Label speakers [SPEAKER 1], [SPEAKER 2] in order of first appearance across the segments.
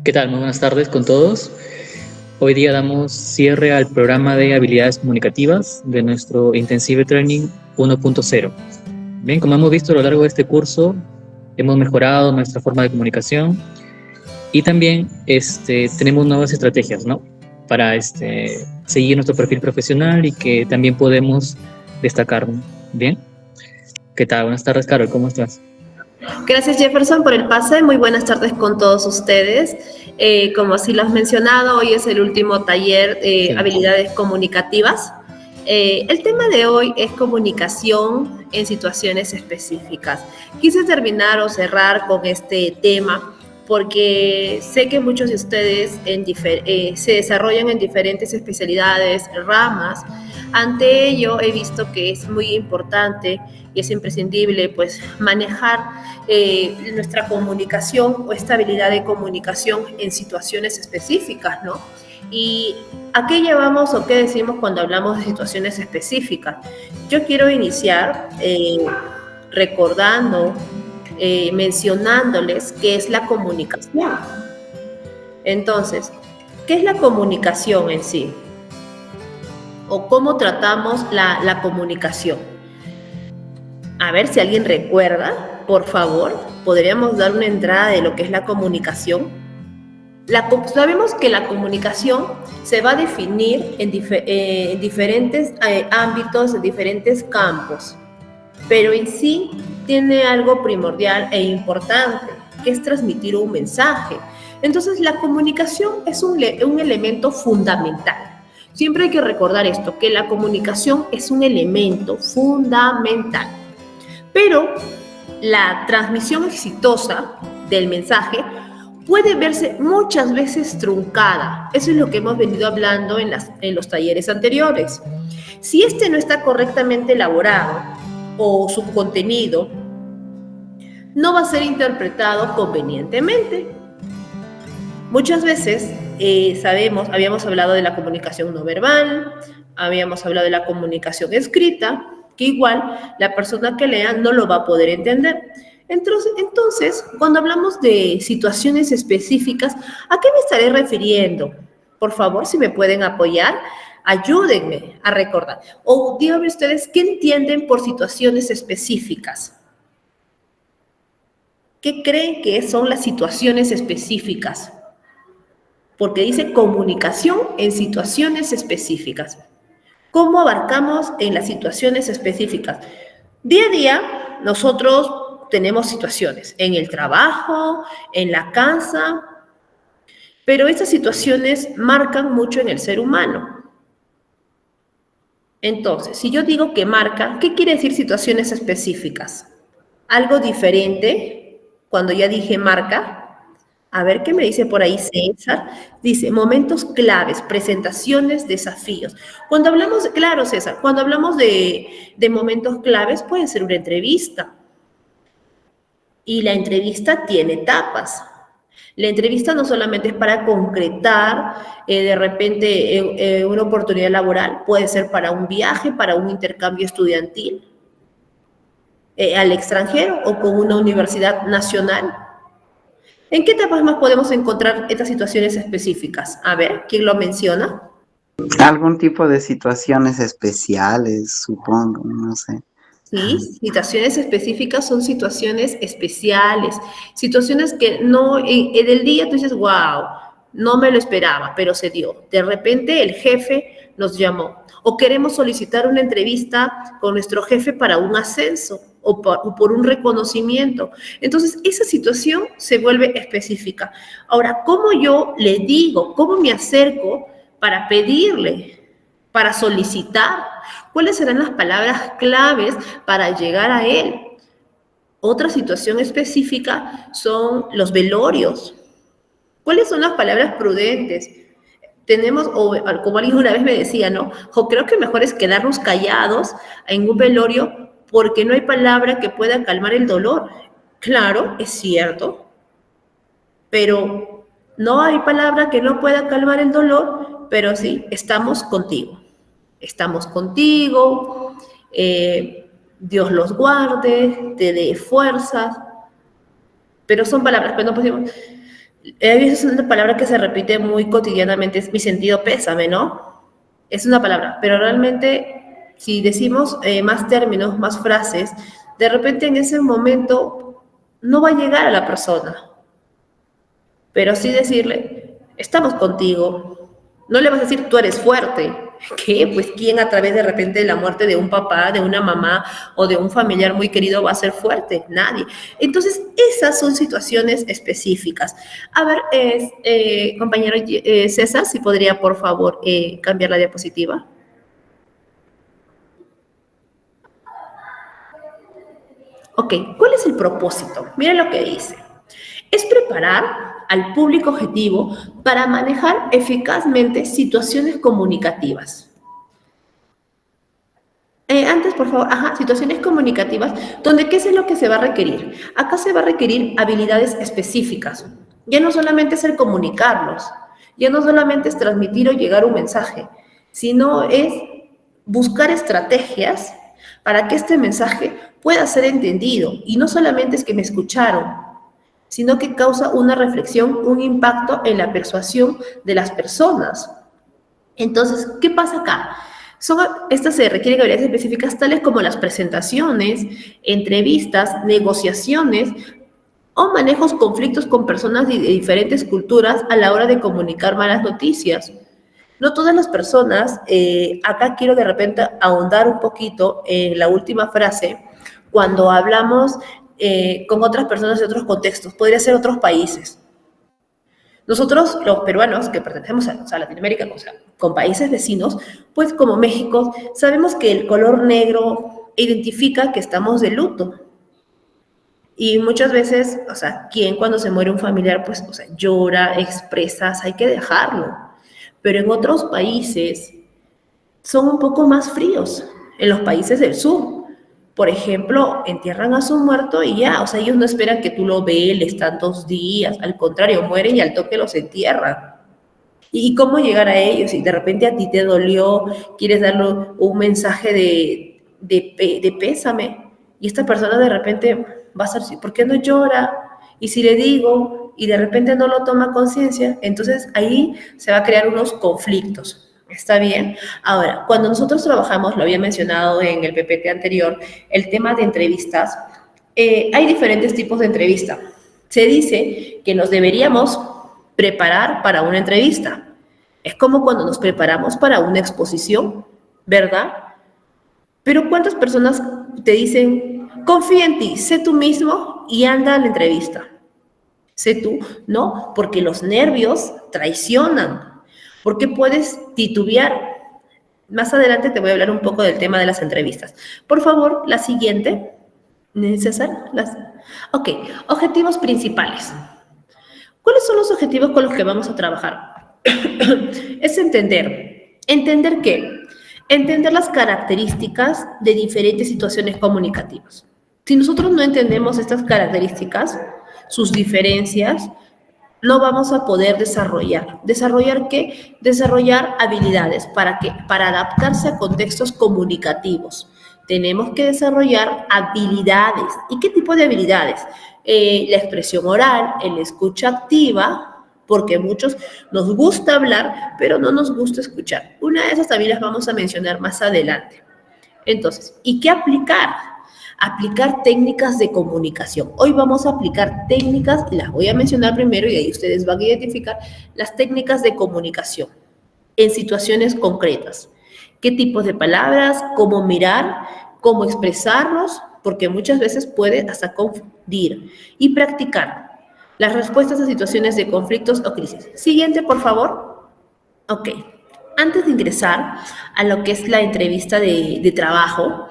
[SPEAKER 1] ¿Qué tal? Muy buenas tardes con todos. Hoy día damos cierre al programa de habilidades comunicativas de nuestro Intensive Training 1.0. Bien, como hemos visto a lo largo de este curso, hemos mejorado nuestra forma de comunicación y también tenemos nuevas estrategias, ¿no? Para seguir nuestro perfil profesional y que también podemos destacar. Bien, ¿qué tal? Buenas tardes, Carol, ¿cómo estás?
[SPEAKER 2] Gracias, Jefferson, por el pase. Muy buenas tardes con todos ustedes. Como así lo has mencionado, hoy es el último taller de habilidades comunicativas. El tema de hoy es comunicación en situaciones específicas. Quise terminar o cerrar con este tema porque sé que muchos de ustedes se desarrollan en diferentes especialidades, ramas. Ante ello, he visto que es muy importante y es imprescindible pues manejar nuestra comunicación o esta habilidad de comunicación en situaciones específicas, ¿no? ¿Y a qué llevamos o qué decimos cuando hablamos de situaciones específicas? Yo quiero iniciar recordando, mencionándoles qué es la comunicación. Entonces, ¿qué es la comunicación en sí? ¿O cómo tratamos la comunicación? A ver si alguien recuerda, por favor, podríamos dar una entrada de lo que es la comunicación. Sabemos que la comunicación se va a definir en diferentes ámbitos, en diferentes campos, pero en sí tiene algo primordial e importante, que es transmitir un mensaje. Entonces, la comunicación es un elemento fundamental. Siempre hay que recordar esto, que la comunicación es un elemento fundamental. Pero la transmisión exitosa del mensaje puede verse muchas veces truncada. Eso es lo que hemos venido hablando en los talleres anteriores. Si no está correctamente elaborado o su contenido, no va a ser interpretado convenientemente. Muchas veces habíamos hablado de la comunicación no verbal, habíamos hablado de la comunicación escrita, que igual la persona que lea no lo va a poder entender. Entonces, cuando hablamos de situaciones específicas, ¿a qué me estaré refiriendo? Por favor, si me pueden apoyar, ayúdenme a recordar. O díganme ustedes, ¿qué entienden por situaciones específicas? ¿Qué creen que son las situaciones específicas? Porque dice comunicación en situaciones específicas. ¿Cómo abarcamos en las situaciones específicas? Día a día, nosotros tenemos situaciones en el trabajo, en la casa, pero estas situaciones marcan mucho en el ser humano. Entonces, si yo digo que marca, ¿qué quiere decir situaciones específicas? Algo diferente, cuando ya dije marca. A ver qué me dice por ahí César. Dice, momentos claves, presentaciones, desafíos. Cuando hablamos, claro César, cuando hablamos de momentos claves puede ser una entrevista. Y la entrevista tiene etapas. La entrevista no solamente es para concretar de repente una oportunidad laboral, puede ser para un viaje, para un intercambio estudiantil al extranjero o con una universidad nacional. ¿En qué etapas más podemos encontrar estas situaciones específicas? A ver, ¿quién lo menciona?
[SPEAKER 3] Algún tipo de situaciones especiales, supongo, no sé.
[SPEAKER 2] Sí, situaciones específicas son situaciones especiales, situaciones que no, en el día tú dices, wow, no me lo esperaba, pero se dio. De repente el jefe nos llamó o queremos solicitar una entrevista con nuestro jefe para un ascenso o por un reconocimiento. Entonces, esa situación se vuelve específica. Ahora, ¿cómo yo le digo, cómo me acerco para pedirle, para solicitar? ¿Cuáles serán las palabras claves para llegar a él? Otra situación específica son los velorios. ¿Cuáles son las palabras prudentes? Tenemos, o como alguien una vez me decía, ¿no? O creo que mejor es quedarnos callados en un velorio porque no hay palabra que pueda calmar el dolor. Claro, es cierto, pero no hay palabra que no pueda calmar el dolor, pero sí, estamos contigo. Estamos contigo, Dios los guarde, te dé fuerzas, pero son palabras, pero no podemos, A veces es una palabra que se repite muy cotidianamente, es mi sentido pésame, ¿no? Es una palabra, pero realmente si decimos más términos, más frases, de repente en ese momento no va a llegar a la persona, pero sí decirle, estamos contigo. No le vas a decir, tú eres fuerte. ¿Qué? Pues ¿quién a través de repente de la muerte de un papá, de una mamá o de un familiar muy querido va a ser fuerte? Nadie. Entonces, esas son situaciones específicas. A ver, compañero César, si podría, por favor, cambiar la diapositiva. Ok, ¿cuál es el propósito? Miren lo que dice. Es preparar al público objetivo para manejar eficazmente situaciones comunicativas. Antes, por favor, situaciones comunicativas, donde ¿qué es lo que se va a requerir? Acá se va a requerir habilidades específicas. Ya no solamente es el comunicarlos, ya no solamente es transmitir o llegar un mensaje, sino es buscar estrategias para que este mensaje pueda ser entendido. Y no solamente es que me escucharon, sino que causa una reflexión, un impacto en la persuasión de las personas. Entonces, ¿qué pasa acá? Estas se requieren habilidades específicas tales como las presentaciones, entrevistas, negociaciones o manejos conflictos con personas de diferentes culturas a la hora de comunicar malas noticias. No todas las personas, acá quiero de repente ahondar un poquito en la última frase, cuando hablamos con otras personas de otros contextos, podría ser otros países. Nosotros, los peruanos, que pertenecemos a Latinoamérica, o sea, con países vecinos, pues como México, sabemos que el color negro identifica que estamos de luto. Y muchas veces, o sea, quien cuando se muere un familiar, pues, o sea, llora, expresa, hay que dejarlo. Pero en otros países son un poco más fríos, en los países del sur. Por ejemplo, entierran a su muerto y ya, o sea, ellos no esperan que tú lo veles tantos días, al contrario, mueren y al toque los entierran. ¿Y cómo llegar a ellos? Si de repente a ti te dolió, quieres darle un mensaje de pésame, y esta persona de repente va a estar así, ¿por qué no llora? Y si le digo, y de repente no lo toma conciencia, entonces ahí se va a crear unos conflictos. ¿Está bien? Ahora, cuando nosotros trabajamos, lo había mencionado en el PPT anterior, el tema de entrevistas, hay diferentes tipos de entrevista. Se dice que nos deberíamos preparar para una entrevista. Es como cuando nos preparamos para una exposición, ¿verdad? Pero ¿cuántas personas te dicen, confía en ti, sé tú mismo y anda a la entrevista? Sé tú, no, porque los nervios traicionan. ¿Por qué puedes titubear? Más adelante te voy a hablar un poco del tema de las entrevistas. Por favor, la siguiente. César. Ok, objetivos principales. ¿Cuáles son los objetivos con los que vamos a trabajar? Es entender. ¿Entender qué? Entender las características de diferentes situaciones comunicativas. Si nosotros no entendemos estas características, sus diferencias, no vamos a poder desarrollar. ¿Desarrollar qué? Desarrollar habilidades. ¿Para qué? Para adaptarse a contextos comunicativos. Tenemos que desarrollar habilidades. ¿Y qué tipo de habilidades? La expresión oral, la escucha activa, porque a muchos nos gusta hablar, pero no nos gusta escuchar. Una de esas también las vamos a mencionar más adelante. Entonces, ¿y qué aplicar? Aplicar técnicas de comunicación. Hoy vamos a aplicar técnicas, y las voy a mencionar primero y ahí ustedes van a identificar las técnicas de comunicación en situaciones concretas. ¿Qué tipos de palabras? ¿Cómo mirar? ¿Cómo expresarnos? Porque muchas veces puede hasta confundir. Y practicar las respuestas a situaciones de conflictos o crisis. Siguiente, por favor. Ok. Antes de ingresar a lo que es la entrevista de trabajo,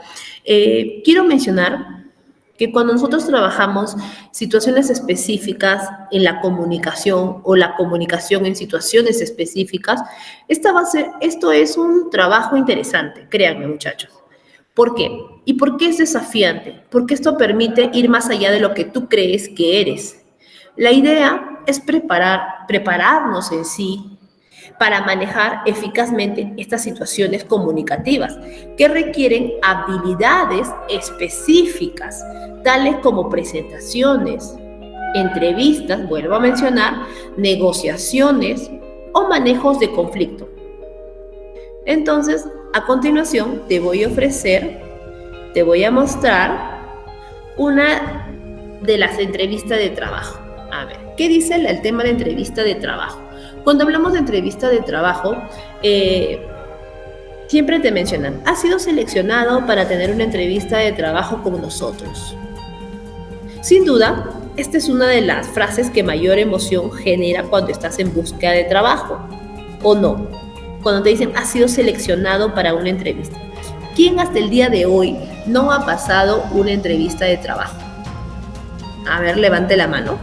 [SPEAKER 2] quiero mencionar que cuando nosotros trabajamos situaciones específicas en la comunicación o la comunicación en situaciones específicas, esto es un trabajo interesante, créanme muchachos. ¿Por qué? ¿Y por qué es desafiante? Porque esto permite ir más allá de lo que tú crees que eres. La idea es prepararnos en sí para manejar eficazmente estas situaciones comunicativas que requieren habilidades específicas, tales como presentaciones, entrevistas, vuelvo a mencionar, negociaciones o manejos de conflicto. Entonces, a continuación, te voy a mostrar una de las entrevistas de trabajo. A ver, ¿qué dice el tema de entrevista de trabajo? Cuando hablamos de entrevista de trabajo, siempre te mencionan, has sido seleccionado para tener una entrevista de trabajo con nosotros. Sin duda, esta es una de las frases que mayor emoción genera cuando estás en búsqueda de trabajo, ¿o no? Cuando te dicen, has sido seleccionado para una entrevista. ¿Quién hasta el día de hoy no ha pasado una entrevista de trabajo? A ver, levante la mano.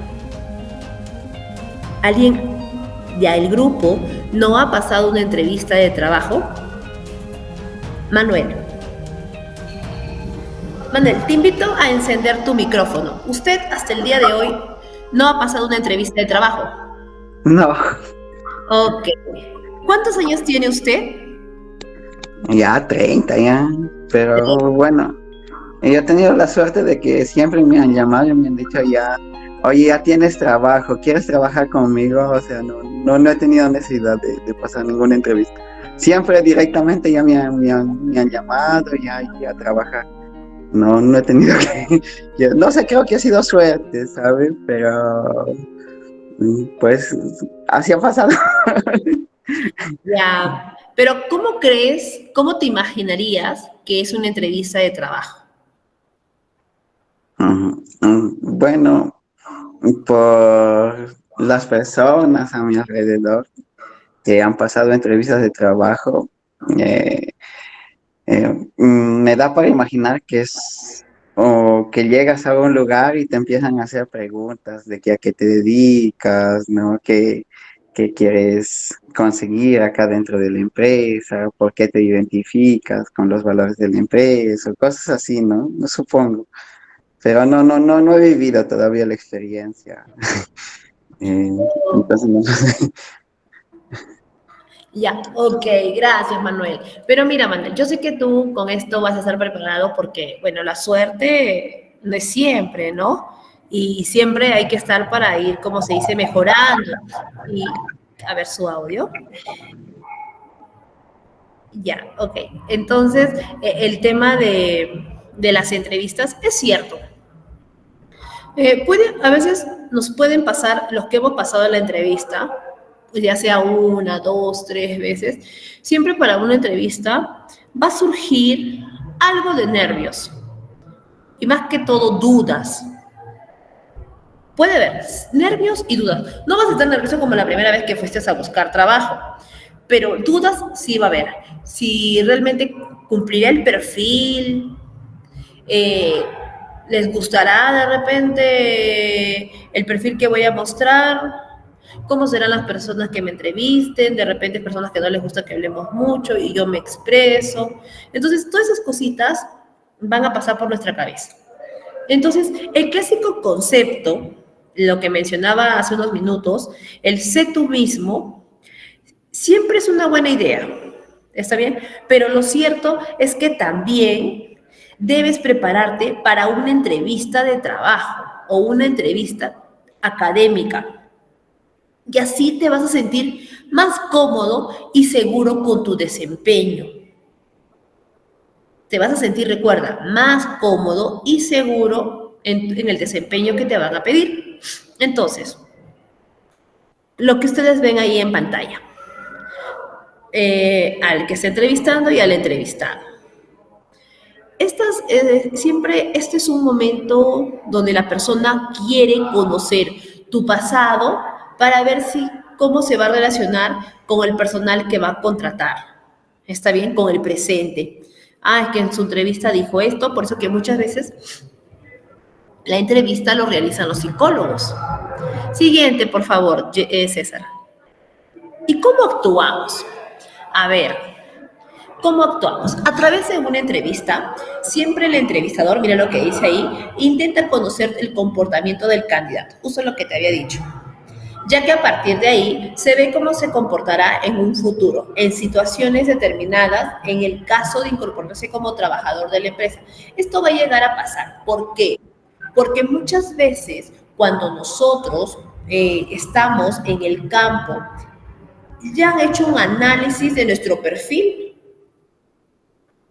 [SPEAKER 2] ¿Alguien del grupo no ha pasado una entrevista de trabajo? Manuel, te invito a encender tu micrófono. ¿Usted hasta el día de hoy no ha pasado una entrevista de trabajo?
[SPEAKER 3] No.
[SPEAKER 2] Ok. ¿Cuántos años tiene usted?
[SPEAKER 3] Ya 30, ya. Pero bueno, yo he tenido la suerte de que siempre me han llamado y me han dicho ya, oye, ya tienes trabajo, ¿quieres trabajar conmigo? O sea, no he tenido necesidad de pasar ninguna entrevista. Siempre directamente ya me han llamado ya a trabajar. No he tenido que... no sé, creo que ha sido suerte, ¿sabes? Pero pues así ha pasado.
[SPEAKER 2] Ya, pero cómo te imaginarías que es una entrevista de trabajo?
[SPEAKER 3] Bueno, por las personas a mi alrededor que han pasado entrevistas de trabajo, me da para imaginar que es o que llegas a un lugar y te empiezan a hacer preguntas de que a qué te dedicas, ¿no? ¿Qué quieres conseguir acá dentro de la empresa? ¿Por qué te identificas con los valores de la empresa? Cosas así, ¿no? No supongo. Pero no he vivido todavía la experiencia. Entonces no sé.
[SPEAKER 2] Ya, ok, gracias Manuel. Pero mira Manuel, yo sé que tú con esto vas a estar preparado porque, bueno, la suerte no es siempre, ¿no? Y siempre hay que estar para ir, como se dice, mejorando. Y, a ver su audio. Ya, ok. Entonces, el tema de las entrevistas es cierto. A veces nos pueden pasar los que hemos pasado en la entrevista, ya sea una, dos, tres veces, siempre para una entrevista va a surgir algo de nervios y más que todo dudas. Puede haber nervios y dudas. No vas a estar nervioso como la primera vez que fuiste a buscar trabajo, pero dudas sí va a haber. Si realmente cumplirá el perfil, les gustará de repente el perfil que voy a mostrar, cómo serán las personas que me entrevisten, de repente personas que no les gusta que hablemos mucho y yo me expreso. Entonces, todas esas cositas van a pasar por nuestra cabeza. Entonces, el clásico concepto, lo que mencionaba hace unos minutos, el sé tú mismo, siempre es una buena idea, ¿está bien? Pero lo cierto es que también debes prepararte para una entrevista de trabajo o una entrevista académica. Y así te vas a sentir más cómodo y seguro con tu desempeño. Te vas a sentir, recuerda, más cómodo y seguro en el desempeño que te van a pedir. Entonces, lo que ustedes ven ahí en pantalla, al que está entrevistando y al entrevistado. Siempre este es un momento donde la persona quiere conocer tu pasado para ver cómo se va a relacionar con el personal que va a contratar. ¿Está bien? Con el presente. Es que en su entrevista dijo esto, por eso que muchas veces la entrevista lo realizan los psicólogos. Siguiente, por favor, César. ¿Y cómo actuamos? A ver, ¿cómo actuamos? A través de una entrevista, siempre el entrevistador, mira lo que dice ahí, intenta conocer el comportamiento del candidato. Uso lo que te había dicho. Ya que a partir de ahí se ve cómo se comportará en un futuro, en situaciones determinadas, en el caso de incorporarse como trabajador de la empresa. Esto va a llegar a pasar. ¿Por qué? Porque muchas veces cuando nosotros estamos en el campo, ya han hecho un análisis de nuestro perfil,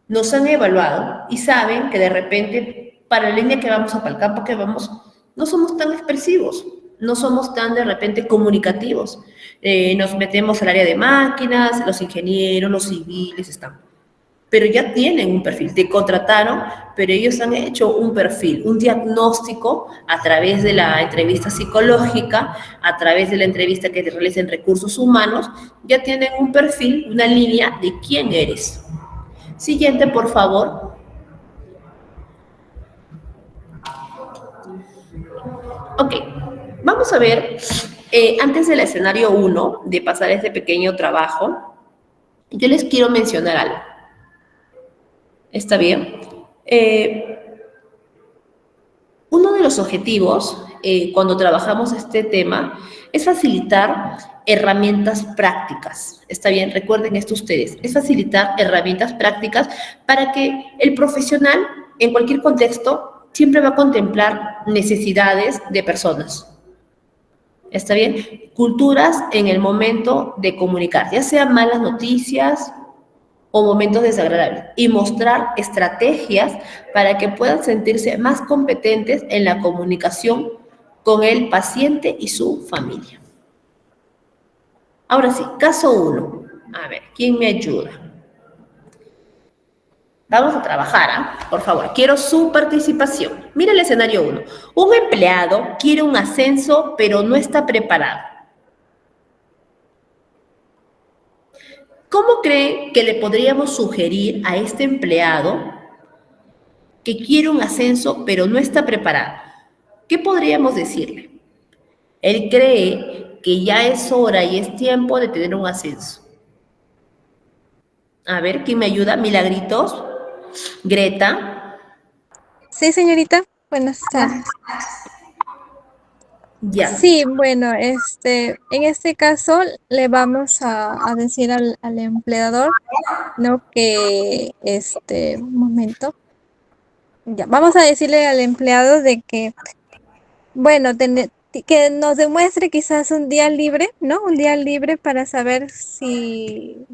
[SPEAKER 2] nos han evaluado y saben que de repente para la línea que vamos o para el campo que vamos, no somos tan expresivos, no somos tan de repente comunicativos. Nos metemos al área de máquinas, los ingenieros, los civiles están. Pero ya tienen un perfil, te contrataron, pero ellos han hecho un perfil, un diagnóstico a través de la entrevista psicológica, a través de la entrevista que te realizan recursos humanos, ya tienen un perfil, una línea de quién eres. Siguiente, por favor. Ok, vamos a ver, antes del escenario 1, de pasar este pequeño trabajo, yo les quiero mencionar algo. ¿Está bien? Uno de los objetivos cuando trabajamos este tema es facilitar herramientas prácticas. ¿Está bien? Recuerden esto ustedes. Es facilitar herramientas prácticas para que el profesional, en cualquier contexto, siempre va a contemplar necesidades de personas. ¿Está bien? Culturas en el momento de comunicar, ya sean malas noticias o momentos desagradables, y mostrar estrategias para que puedan sentirse más competentes en la comunicación con el paciente y su familia. Ahora sí, caso 1. A ver, ¿quién me ayuda? Vamos a trabajar, ¿ah? Por favor, quiero su participación. Mira el escenario 1. Un empleado quiere un ascenso, pero no está preparado. ¿Cómo cree que le podríamos sugerir a este empleado que quiere un ascenso pero no está preparado? ¿Qué podríamos decirle? Él cree que ya es hora y es tiempo de tener un ascenso. A ver, ¿quién me ayuda? Milagritos. Greta.
[SPEAKER 4] Sí, señorita. Buenas tardes.
[SPEAKER 2] Ya.
[SPEAKER 4] Sí, bueno, en este caso le vamos a decir al empleador, ¿no? Que, un momento. Ya, vamos a decirle al empleado de que, bueno, que nos demuestre quizás un día libre, ¿no? Un día libre para saber si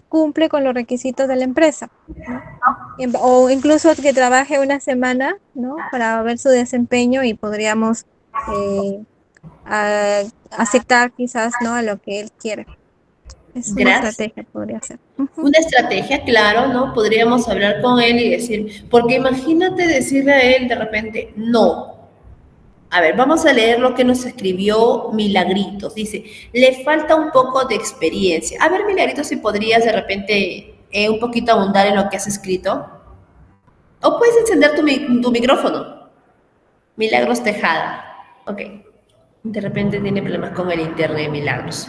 [SPEAKER 4] cumple con los requisitos de la empresa, ¿no? O incluso que trabaje una semana, ¿no? Para ver su desempeño y podríamos aceptar quizás, ¿no? A lo que él quiere. Es una estrategia, podría ser.
[SPEAKER 2] Una estrategia, claro, ¿no? Podríamos hablar con él y decir, porque imagínate decirle a él de repente, no. A ver, vamos a leer lo que nos escribió Milagritos. Dice, le falta un poco de experiencia. A ver, Milagritos, si podrías de repente un poquito abundar en lo que has escrito. O puedes encender tu micrófono. Milagros Tejada. Ok. De repente tiene problemas con el internet, Milagros.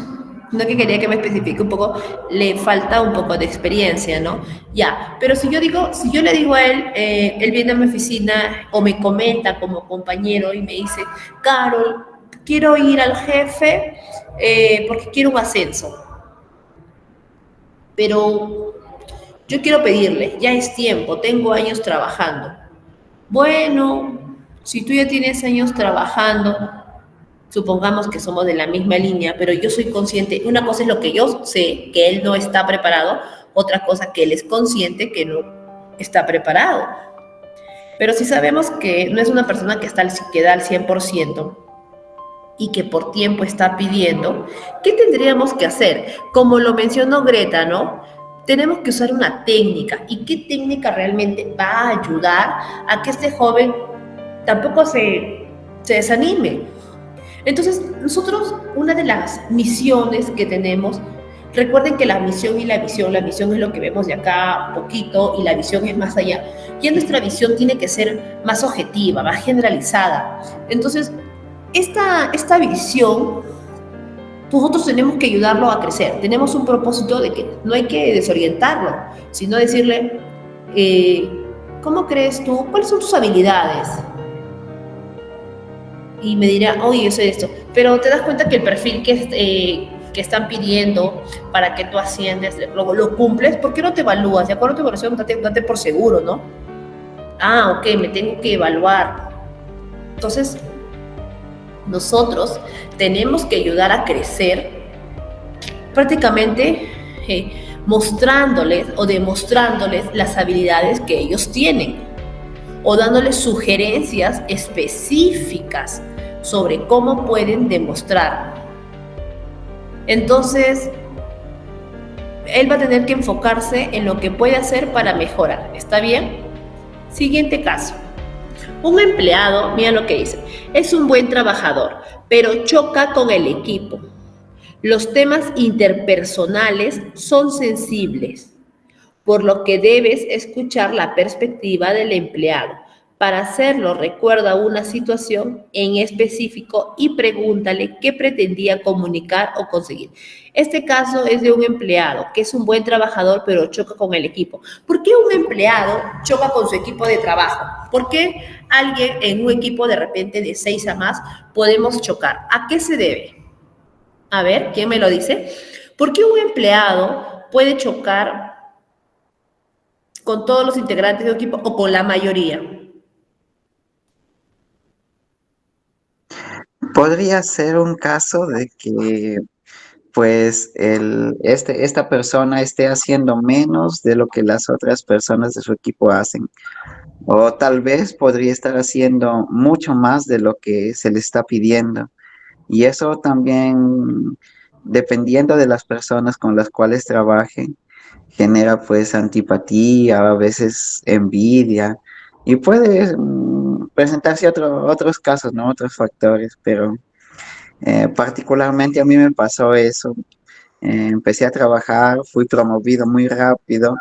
[SPEAKER 2] No, que quería que me especifique un poco, le falta un poco de experiencia, ¿no? Ya, pero si yo le digo a él, él viene a mi oficina o me comenta como compañero y me dice, Carol, quiero ir al jefe porque quiero un ascenso. Pero yo quiero pedirle, ya es tiempo, tengo años trabajando. Bueno, si tú ya tienes años trabajando, supongamos que somos de la misma línea, pero yo soy consciente, una cosa es lo que yo sé, que él no está preparado, otra cosa que él es consciente que no está preparado. Pero si sabemos que no es una persona que da al 100% y que por tiempo está pidiendo, ¿qué tendríamos que hacer? Como lo mencionó Greta, ¿no? Tenemos que usar una técnica. ¿Y qué técnica realmente va a ayudar a que este joven tampoco se desanime? Entonces, nosotros, una de las misiones que tenemos, recuerden que la misión y la visión es lo que vemos de acá poquito y la visión es más allá. Y nuestra visión tiene que ser más objetiva, más generalizada. Entonces, esta visión, nosotros tenemos que ayudarlo a crecer. Tenemos un propósito de que no hay que desorientarlo, sino decirle, ¿cómo crees tú? ¿Cuáles son tus habilidades? Y me dirá, oye, yo sé esto, pero te das cuenta que el perfil que están pidiendo para que tú asciendes, lo cumples. ¿Por qué no te evalúas? De acuerdo a tu evaluación, date por seguro, ¿no? Ah, ok, me tengo que evaluar. Entonces, Nosotros tenemos que ayudar a crecer prácticamente mostrándoles o demostrándoles las habilidades que ellos tienen o dándoles sugerencias específicas sobre cómo pueden demostrar. Entonces, él va a tener que enfocarse en lo que puede hacer para mejorar. ¿Está bien? Siguiente caso. Un empleado, mira lo que dice, es un buen trabajador, pero choca con el equipo. Los temas interpersonales son sensibles, por lo que debes escuchar la perspectiva del empleado. Para hacerlo, recuerda una situación en específico y pregúntale qué pretendía comunicar o conseguir. Este caso es de un empleado que es un buen trabajador, pero choca con el equipo. ¿Por qué un empleado choca con su equipo de trabajo? ¿Por qué alguien en un equipo de repente de 6 a más podemos chocar? ¿A qué se debe? A ver, ¿quién me lo dice? ¿Por qué un empleado puede chocar con todos los integrantes del equipo o con la mayoría?
[SPEAKER 3] Podría ser un caso de que pues esta persona esté haciendo menos de lo que las otras personas de su equipo hacen. O tal vez podría estar haciendo mucho más de lo que se le está pidiendo. Y eso también, dependiendo de las personas con las cuales trabaje, genera pues antipatía, a veces envidia. Y puede presentarse otros casos, ¿no? Otros factores, pero particularmente a mí me pasó eso. Empecé a trabajar, fui promovido muy rápido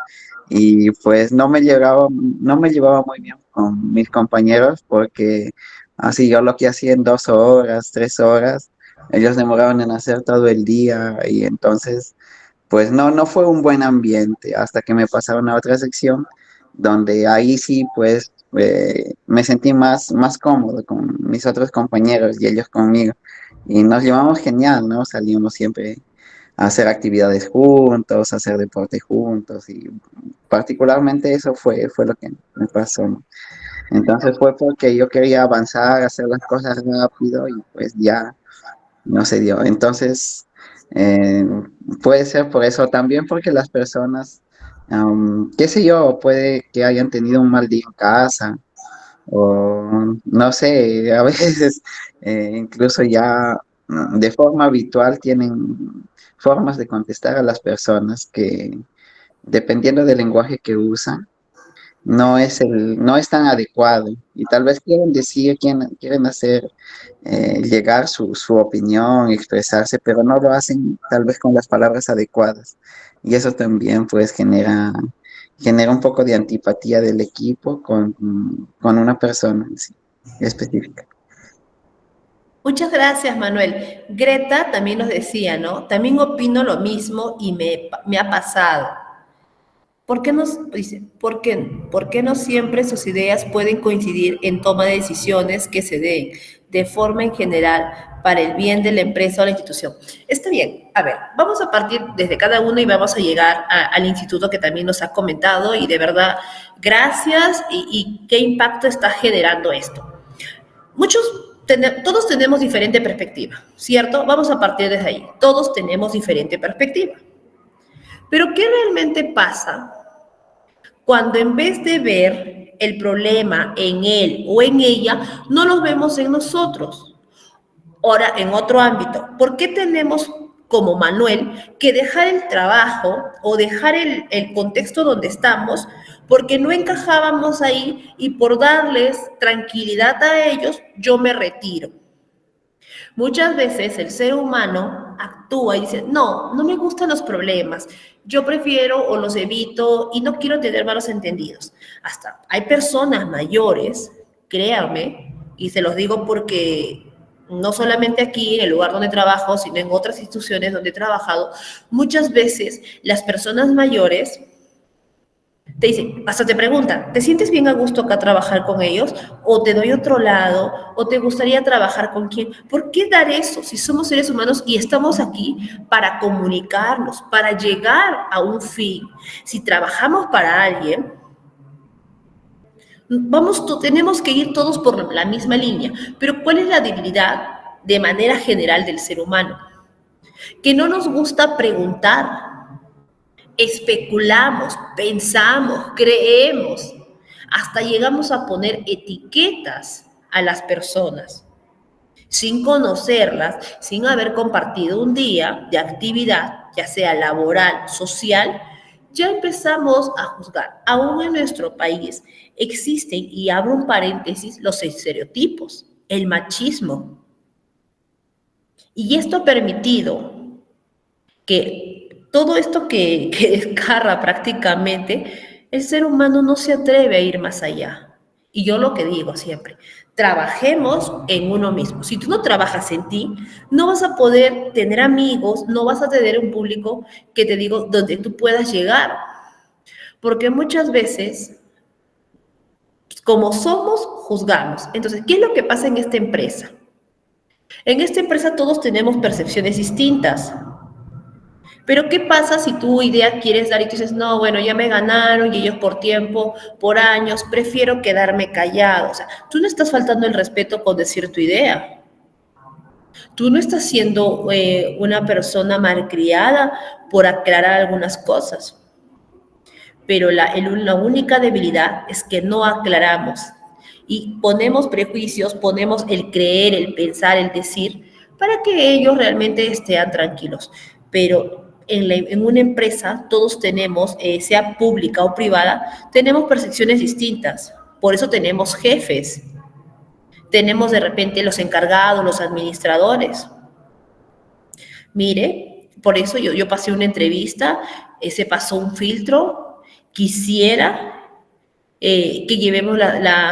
[SPEAKER 3] y pues no me llevaba muy bien con mis compañeros porque así yo lo que hacía en 2 horas, 3 horas, ellos demoraban en hacer todo el día y entonces pues no fue un buen ambiente hasta que me pasaron a otra sección donde ahí sí pues me sentí más cómodo con mis otros compañeros y ellos conmigo y nos llevamos genial, ¿no? Salíamos siempre a hacer actividades juntos, a hacer deporte juntos y particularmente eso fue lo que me pasó, ¿no? Entonces fue porque yo quería avanzar, hacer las cosas rápido y pues ya no se dio. Entonces eh, puede ser por eso también porque las personas, qué sé yo, puede que hayan tenido un mal día en casa o no sé, a veces incluso ya de forma habitual tienen formas de contestar a las personas que dependiendo del lenguaje que usan, no es tan adecuado y tal vez quieren decir, quieren hacer llegar su opinión, expresarse, pero no lo hacen tal vez con las palabras adecuadas y eso también pues genera un poco de antipatía del equipo con una persona en sí, específica.
[SPEAKER 2] Muchas gracias, Manuel. Greta también nos decía, ¿no? También opino lo mismo y me ha pasado. Dice, ¿por qué no siempre sus ideas pueden coincidir en toma de decisiones que se den de forma en general para el bien de la empresa o la institución? Está bien, a ver, vamos a partir desde cada uno y vamos a llegar al instituto que también nos ha comentado y de verdad, gracias y qué impacto está generando esto. Todos tenemos diferente perspectiva, ¿cierto? Vamos a partir desde ahí. Todos tenemos diferente perspectiva. Pero ¿qué realmente pasa cuando en vez de ver el problema en él o en ella, no lo vemos en nosotros? Ahora, en otro ámbito, ¿por qué tenemos como Manuel que dejar el trabajo o dejar el contexto donde estamos porque no encajábamos ahí y por darles tranquilidad a ellos, yo me retiro? Muchas veces el ser humano actúa y dice, no me gustan los problemas, yo prefiero o los evito y no quiero tener malos entendidos. Hasta hay personas mayores, créanme, y se los digo porque no solamente aquí en el lugar donde trabajo, sino en otras instituciones donde he trabajado, muchas veces las personas mayores te dicen, hasta te preguntan, ¿te sientes bien a gusto acá trabajar con ellos? ¿O te doy otro lado? ¿O te gustaría trabajar con quién? ¿Por qué dar eso si somos seres humanos y estamos aquí para comunicarnos, para llegar a un fin? Si trabajamos para alguien, tenemos que ir todos por la misma línea. Pero ¿cuál es la debilidad de manera general del ser humano, que no nos gusta preguntar, especulamos, pensamos, creemos, hasta llegamos a poner etiquetas a las personas, sin conocerlas, sin haber compartido un día de actividad, ya sea laboral, social, ya empezamos a juzgar. Aún en nuestro país existen, y abro un paréntesis, los estereotipos, el machismo. Y esto ha permitido que todo esto que descarra prácticamente, el ser humano no se atreve a ir más allá. Y yo lo que digo siempre, trabajemos en uno mismo. Si tú no trabajas en ti, no vas a poder tener amigos, no vas a tener un público que te digo donde tú puedas llegar. Porque muchas veces, como somos, juzgamos. Entonces, ¿qué es lo que pasa en esta empresa? En esta empresa todos tenemos percepciones distintas. Pero ¿qué pasa si tu idea quieres dar y tú dices, no, bueno, ya me ganaron y ellos por tiempo, por años, prefiero quedarme callado? O sea, tú no estás faltando el respeto con decir tu idea. Tú no estás siendo una persona malcriada por aclarar algunas cosas. Pero la única debilidad es que no aclaramos y ponemos prejuicios, ponemos el creer, el pensar, el decir, para que ellos realmente estén tranquilos. Pero en una empresa todos tenemos, sea pública o privada, tenemos percepciones distintas. Por eso tenemos jefes, tenemos de repente los encargados, los administradores. Mire, por eso yo pasé una entrevista, se pasó un filtro, quisiera que llevemos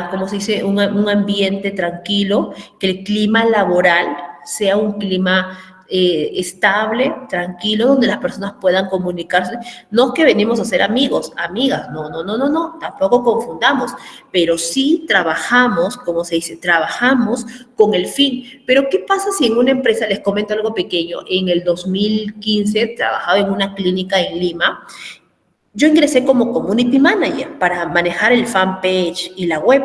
[SPEAKER 2] como se dice, un ambiente tranquilo, que el clima laboral sea un clima estable, tranquilo, donde las personas puedan comunicarse. No es que venimos a ser amigos, amigas, no, tampoco confundamos, pero sí trabajamos, como se dice, trabajamos con el fin. Pero ¿qué pasa si en una empresa, les comento algo pequeño, en el 2015 trabajaba en una clínica en Lima? Yo ingresé como community manager para manejar el fanpage y la web.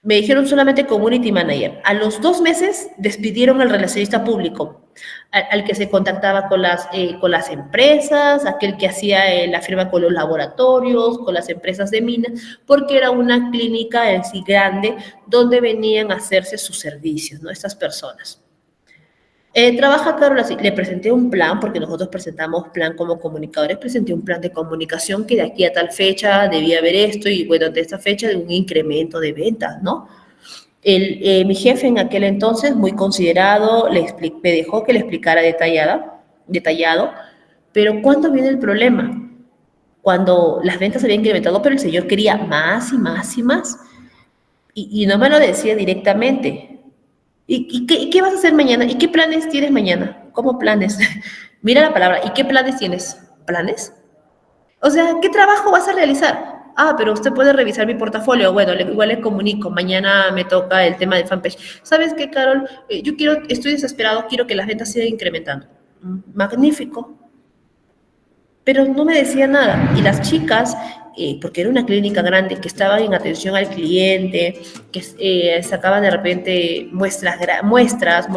[SPEAKER 2] Me dijeron solamente community manager. A los 2 meses despidieron al relacionista público, al que se contactaba con las empresas, aquel que hacía la firma con los laboratorios, con las empresas de minas, porque era una clínica en sí grande donde venían a hacerse sus servicios, ¿no? Estas personas. Trabaja Carol así, le presenté un plan, porque nosotros presentamos plan como comunicadores, presenté un plan de comunicación que de aquí a tal fecha debía haber esto, y bueno, de esta fecha de un incremento de ventas, ¿no? Mi jefe en aquel entonces, muy considerado, me dejó que le explicara detallado, pero ¿cuándo viene el problema? Cuando las ventas habían incrementado, pero el señor quería más y más y más, y no me lo decía directamente. ¿Y qué vas a hacer mañana? ¿Y qué planes tienes mañana? ¿Cómo planes? Mira la palabra. ¿Y qué planes tienes? ¿Planes? O sea, ¿qué trabajo vas a realizar? Ah, pero usted puede revisar mi portafolio. Bueno, igual le comunico. Mañana me toca el tema de fanpage. ¿Sabes qué, Carol? Estoy desesperado, quiero que las ventas sigan incrementando. Magnífico. Pero no me decía nada. Y las chicas, porque era una clínica grande, que estaban en atención al cliente, que sacaban de repente muestras,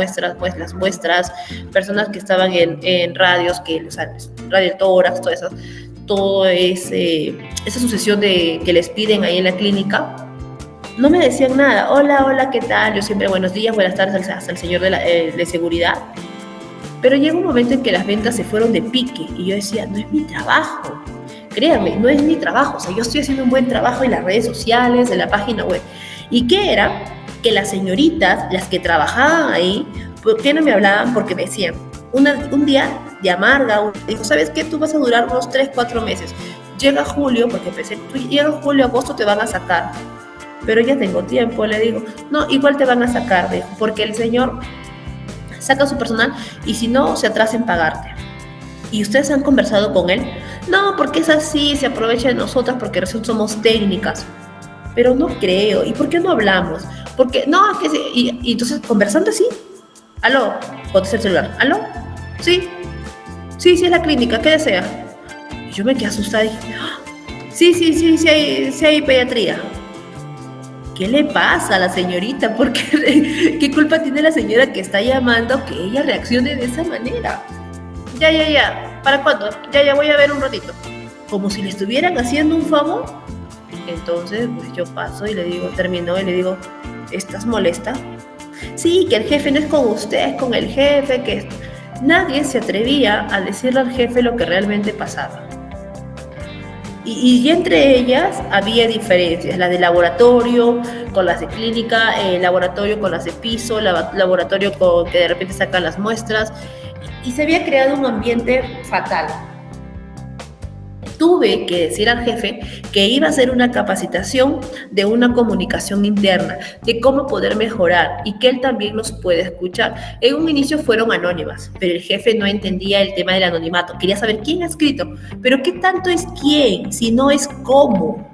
[SPEAKER 2] personas que estaban en radios, o sea, radio tórax, toda esa sucesión que les piden ahí en la clínica, no me decían nada. Hola, ¿qué tal? Yo siempre buenos días, buenas tardes hasta el señor de seguridad. Pero llegó un momento en que las ventas se fueron de pique y yo decía, no es mi trabajo. Créanme, no es mi trabajo. O sea, yo estoy haciendo un buen trabajo en las redes sociales, en la página web. ¿Y qué era? Que las señoritas, las que trabajaban ahí, ¿por qué no me hablaban? Porque me decían, un día de amarga, dijo, ¿sabes qué? Tú vas a durar unos 3, 4 meses. Llega julio, porque pensé, llega julio, agosto te van a sacar. Pero ya tengo tiempo, le digo. No, igual te van a sacar, dijo, porque el señor saca su personal y si no, se atrasa en pagarte. ¿Y ustedes han conversado con él? No, porque es así, se aprovecha de nosotras porque recién somos técnicas. Pero no creo. ¿Y por qué no hablamos? Porque, no, y entonces, conversando así. ¿Aló? Contesta el celular. ¿Aló? Sí, es la clínica, ¿qué desea? Y yo me quedé asustada y dije, sí hay pediatría. ¿qué le pasa a la señorita? ¿Por qué, qué culpa tiene la señora que está llamando que ella reaccione de esa manera? Ya, ¿para cuándo? Ya, voy a ver un ratito. Como si le estuvieran haciendo un favor. Entonces, pues yo paso y le digo, terminó y le digo, ¿estás molesta? Sí, que el jefe no es con usted, es con el jefe, que nadie se atrevía a decirle al jefe lo que realmente pasaba. Y entre ellas había diferencias, las de laboratorio con las de clínica, laboratorio con las de piso, laboratorio con que de repente sacan las muestras, y se había creado un ambiente fatal. Tuve que decir al jefe que iba a hacer una capacitación de una comunicación interna, de cómo poder mejorar y que él también nos puede escuchar. En un inicio fueron anónimas, pero el jefe no entendía el tema del anonimato. Quería saber quién ha escrito, pero ¿qué tanto es quién? Si no es cómo.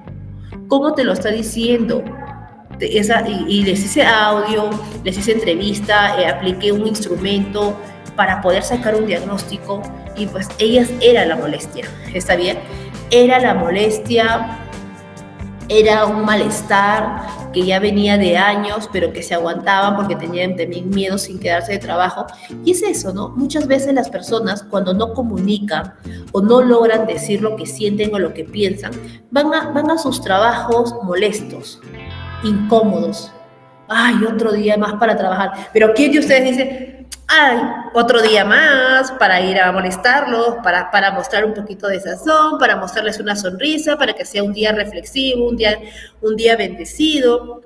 [SPEAKER 2] ¿Cómo te lo está diciendo? Y les hice audio, les hice entrevista, apliqué un instrumento para poder sacar un diagnóstico y pues ellas era la molestia, ¿está bien? Era la molestia, era un malestar que ya venía de años, pero que se aguantaban porque tenían también miedo sin quedarse de trabajo. Y es eso, ¿no? Muchas veces las personas cuando no comunican o no logran decir lo que sienten o lo que piensan, van a sus trabajos molestos, incómodos. Ay, otro día más para trabajar. Pero ¿quién de ustedes dice, ay, otro día más para ir a molestarlos, para mostrar un poquito de sazón, para mostrarles una sonrisa, para que sea un día reflexivo, un día bendecido?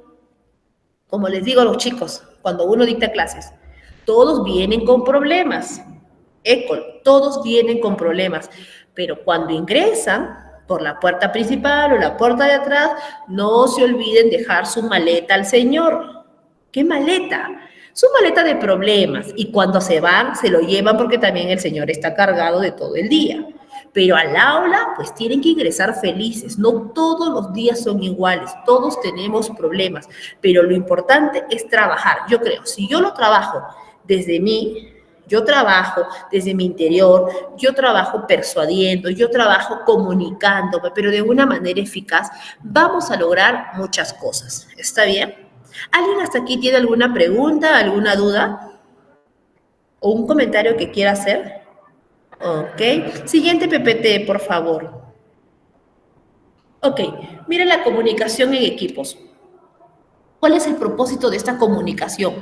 [SPEAKER 2] Como les digo a los chicos, cuando uno dicta clases, todos vienen con problemas. Todos vienen con problemas. Pero cuando ingresan por la puerta principal o la puerta de atrás, no se olviden dejar su maleta al señor. ¿Qué maleta? Su maleta de problemas. Y cuando se van, se lo llevan porque también el señor está cargado de todo el día. Pero al aula, pues tienen que ingresar felices. No todos los días son iguales. Todos tenemos problemas. Pero lo importante es trabajar. Yo creo, si yo lo trabajo desde mí, yo trabajo desde mi interior, yo trabajo persuadiendo, yo trabajo comunicándome, pero de una manera eficaz, vamos a lograr muchas cosas. ¿Está bien? ¿Alguien hasta aquí tiene alguna pregunta, alguna duda? ¿O un comentario que quiera hacer? Ok. Siguiente PPT, por favor. Ok. Mira la comunicación en equipos. ¿Cuál es el propósito de esta comunicación?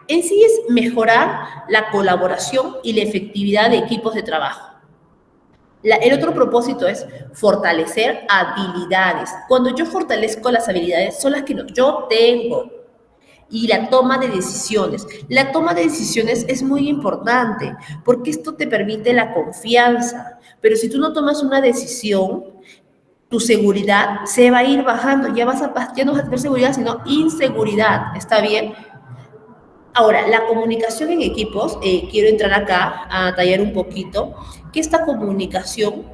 [SPEAKER 2] En sí es mejorar la colaboración y la efectividad de equipos de trabajo. El otro propósito es fortalecer habilidades. Cuando yo fortalezco las habilidades, son las que yo tengo. Y la toma de decisiones. La toma de decisiones es muy importante porque esto te permite la confianza. Pero si tú no tomas una decisión, tu seguridad se va a ir bajando. Ya no vas a tener seguridad, sino inseguridad. ¿Está bien? Ahora, la comunicación en equipos, quiero entrar acá a tallar un poquito, que esta comunicación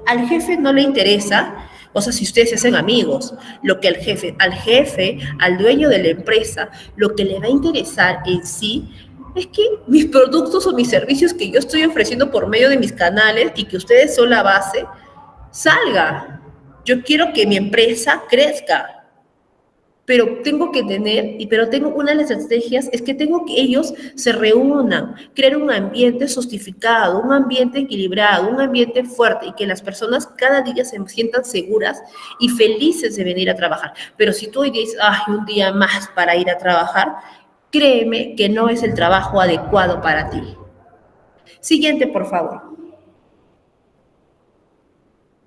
[SPEAKER 2] al jefe no le interesa, o sea, si ustedes se hacen amigos, lo que al jefe, al dueño de la empresa, lo que le va a interesar en sí es que mis productos o mis servicios que yo estoy ofreciendo por medio de mis canales y que ustedes son la base, salga. Yo quiero que mi empresa crezca. Pero tengo una de las estrategias es que tengo que ellos se reúnan, crear un ambiente justificado, un ambiente equilibrado, un ambiente fuerte y que las personas cada día se sientan seguras y felices de venir a trabajar. Pero si tú hoy dices, ay, un día más para ir a trabajar, créeme que no es el trabajo adecuado para ti. Siguiente, por favor.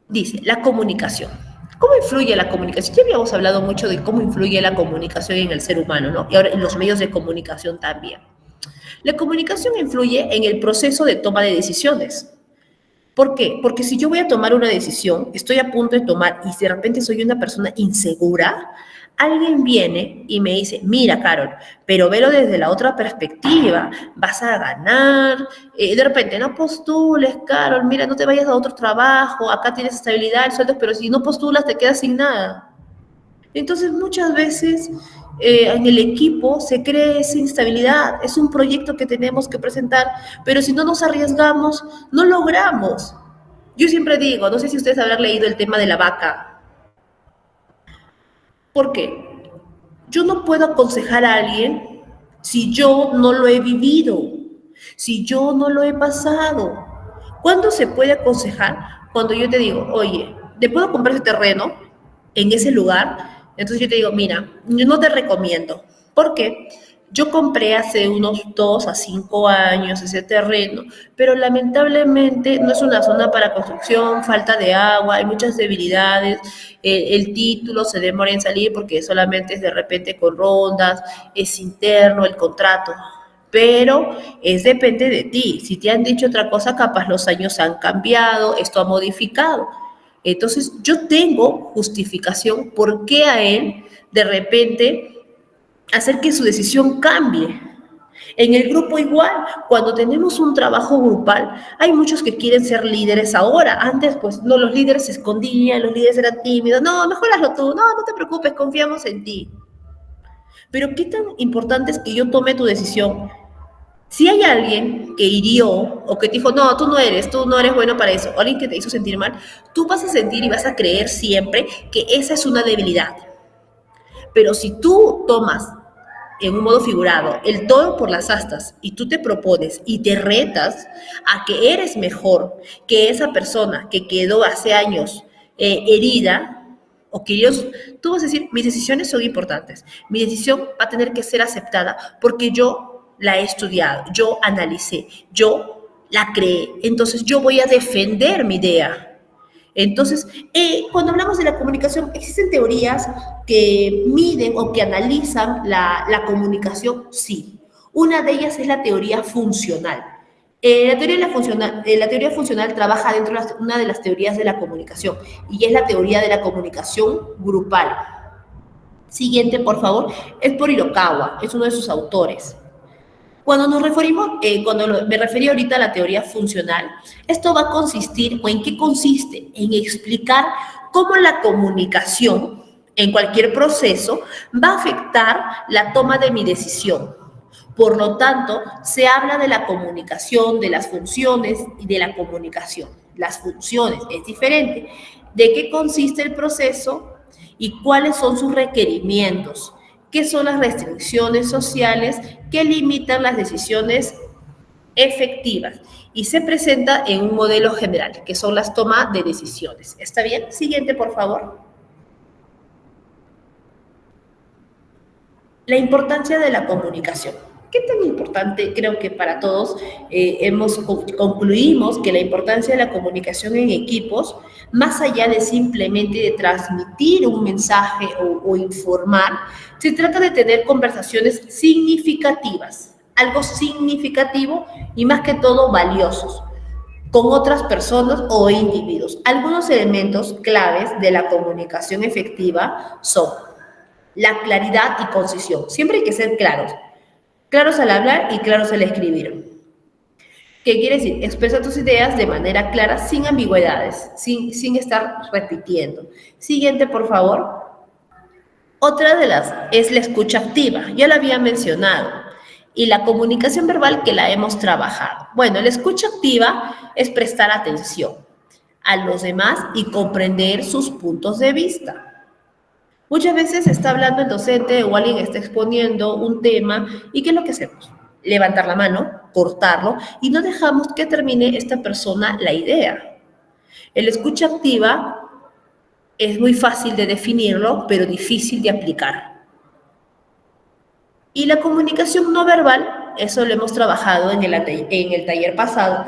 [SPEAKER 2] Dice, la comunicación. ¿Cómo influye la comunicación? Ya habíamos hablado mucho de cómo influye la comunicación en el ser humano, ¿no? Y ahora en los medios de comunicación también. La comunicación influye en el proceso de toma de decisiones. ¿Por qué? Porque si yo voy a tomar una decisión, estoy a punto de tomar y de repente soy una persona insegura, alguien viene y me dice, mira, Carol, pero velo desde la otra perspectiva, vas a ganar, de repente no postules, Carol, mira, no te vayas a otro trabajo, acá tienes estabilidad, el sueldo, pero si no postulas te quedas sin nada. Entonces muchas veces en el equipo se crea esa instabilidad, es un proyecto que tenemos que presentar, pero si no nos arriesgamos, no logramos. Yo siempre digo, no sé si ustedes habrán leído el tema de la vaca. ¿Por qué? Yo no puedo aconsejar a alguien si yo no lo he vivido, si yo no lo he pasado. ¿Cuándo se puede aconsejar? Cuando yo te digo, oye, ¿te puedo comprar ese terreno en ese lugar? Entonces yo te digo, mira, yo no te recomiendo. ¿Por qué? Yo compré hace unos 2 a 5 años ese terreno, pero lamentablemente no es una zona para construcción, falta de agua, hay muchas debilidades, el título se demora en salir porque solamente es de repente con rondas, es interno el contrato, pero depende de ti. Si te han dicho otra cosa, capaz los años han cambiado, esto ha modificado. Entonces yo tengo justificación por qué a él de repente hacer que su decisión cambie. En el grupo igual, cuando tenemos un trabajo grupal, hay muchos que quieren ser líderes ahora. Antes, pues, no, los líderes se escondían, los líderes eran tímidos. No, mejor hazlo tú. No, no te preocupes, confiamos en ti. Pero qué tan importante es que yo tome tu decisión. Si hay alguien que hirió o que te dijo, no, tú no eres bueno para eso, o alguien que te hizo sentir mal, tú vas a sentir y vas a creer siempre que esa es una debilidad. Pero si tú tomas en un modo figurado, el todo por las astas, y tú te propones y te retas a que eres mejor que esa persona que quedó hace años herida, o que ellos, tú vas a decir, mis decisiones son importantes, mi decisión va a tener que ser aceptada porque yo la he estudiado, yo analicé, yo la creé, entonces yo voy a defender mi idea. Entonces, cuando hablamos de la comunicación, existen teorías que miden o que analizan la comunicación, sí. Una de ellas es la teoría funcional. La teoría funcional trabaja dentro de una de las teorías de la comunicación y es la teoría de la comunicación grupal. Siguiente, por favor, es por Hirokawa, es uno de sus autores. Cuando nos referimos, me refería ahorita a la teoría funcional, esto va a consistir, o en qué consiste, en explicar cómo la comunicación en cualquier proceso va a afectar la toma de mi decisión. Por lo tanto, se habla de la comunicación, de las funciones y de la comunicación. Las funciones es diferente. ¿De qué consiste el proceso y cuáles son sus requerimientos? ¿Qué son las restricciones sociales que limitan las decisiones efectivas? Y se presenta en un modelo general, que son las tomas de decisiones. ¿Está bien? Siguiente, por favor. La importancia de la comunicación. ¿Qué tan importante? Creo que para todos concluimos que la importancia de la comunicación en equipos, más allá de simplemente de transmitir un mensaje o informar, se trata de tener conversaciones significativas, algo significativo y más que todo valiosos, con otras personas o individuos. Algunos elementos claves de la comunicación efectiva son la claridad y concisión. Siempre hay que ser claros. Claros al hablar y claros al escribir. ¿Qué quiere decir? Expresa tus ideas de manera clara, sin ambigüedades, sin estar repitiendo. Siguiente, por favor. Otra de las es la escucha activa. Ya la había mencionado. Y la comunicación verbal que la hemos trabajado. Bueno, la escucha activa es prestar atención a los demás y comprender sus puntos de vista. Muchas veces está hablando el docente o alguien está exponiendo un tema y ¿qué es lo que hacemos? Levantar la mano, cortarlo y no dejamos que termine esta persona la idea. El escucha activa es muy fácil de definirlo, pero difícil de aplicar. Y la comunicación no verbal, eso lo hemos trabajado en el taller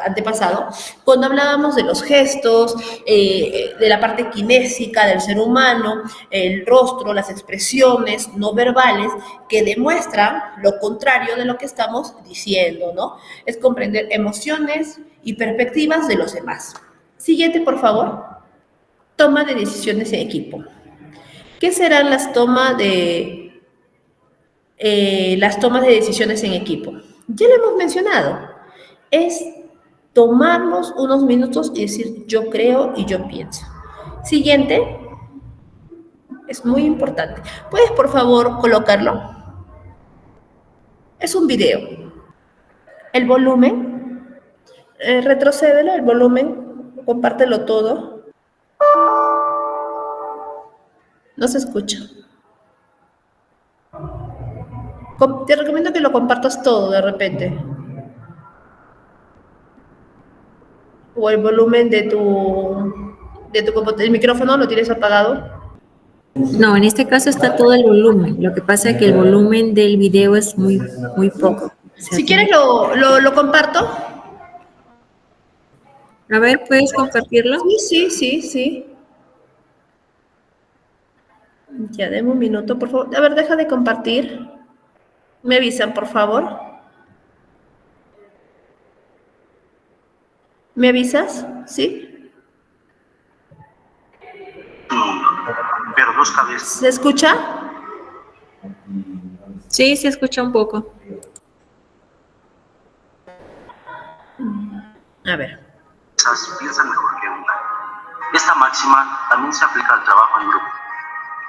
[SPEAKER 2] antepasado, cuando hablábamos de los gestos, de la parte kinésica del ser humano, el rostro, las expresiones no verbales que demuestran lo contrario de lo que estamos diciendo, ¿no? Es comprender emociones y perspectivas de los demás. Siguiente, por favor. Toma de decisiones en equipo. ¿Qué serán las tomas de decisiones en equipo? Ya lo hemos mencionado. Es tomarnos unos minutos y decir yo creo y yo pienso. Siguiente. Es muy importante. ¿Puedes, por favor, colocarlo? Es un video. El volumen. Retrocédelo, el volumen. Compártelo todo. No se escucha. Te recomiendo que lo compartas todo de repente. O el volumen de el micrófono lo tienes apagado.
[SPEAKER 5] No, en este caso está todo el volumen. Lo que pasa es que el volumen del video es muy poco. O sea,
[SPEAKER 2] Si quieres lo comparto.
[SPEAKER 5] A ver, ¿puedes compartirlo?
[SPEAKER 2] Sí. Ya, deme un minuto, por favor. A ver, deja de compartir. Me avisan, por favor. ¿Me avisas? ¿Sí?
[SPEAKER 6] Pero dos cabezas.
[SPEAKER 2] ¿Se escucha?
[SPEAKER 5] Sí, se escucha un poco.
[SPEAKER 2] A ver.
[SPEAKER 6] Piensan mejor que una. Esta máxima también se aplica al trabajo en grupo.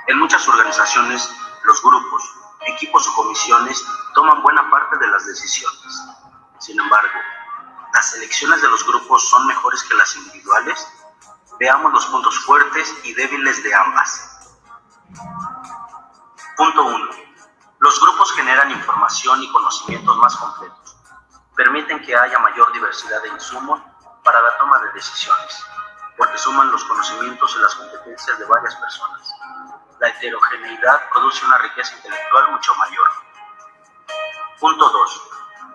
[SPEAKER 6] En muchas organizaciones, los grupos, equipos o comisiones toman buena parte de las decisiones. Sin embargo, ¿las elecciones de los grupos son mejores que las individuales? Veamos los puntos fuertes y débiles de ambas. Punto 1. Los grupos generan información y conocimientos más completos. Permiten que haya mayor diversidad de insumos para la toma de decisiones, porque suman los conocimientos y las competencias de varias personas. La heterogeneidad produce una riqueza intelectual mucho mayor. Punto 2.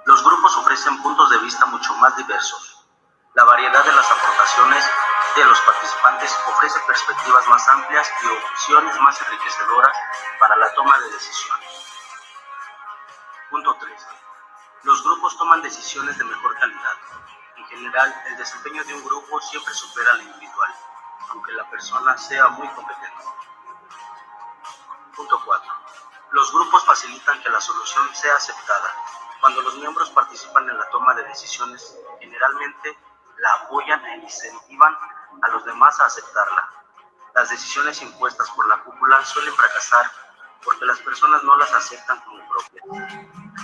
[SPEAKER 6] Los grupos ofrecen puntos de vista mucho más diversos. La variedad de las aportaciones de los participantes ofrece perspectivas más amplias y opciones más enriquecedoras para la toma de decisiones. Punto 3. Los grupos toman decisiones de mejor calidad. En general, el desempeño de un grupo siempre supera al individual, aunque la persona sea muy competente. Punto 4. Los grupos facilitan que la solución sea aceptada. Cuando los miembros participan en la toma de decisiones, generalmente la apoyan e incentivan a los demás a aceptarla. Las decisiones impuestas por la cúpula suelen fracasar porque las personas no las aceptan como propias.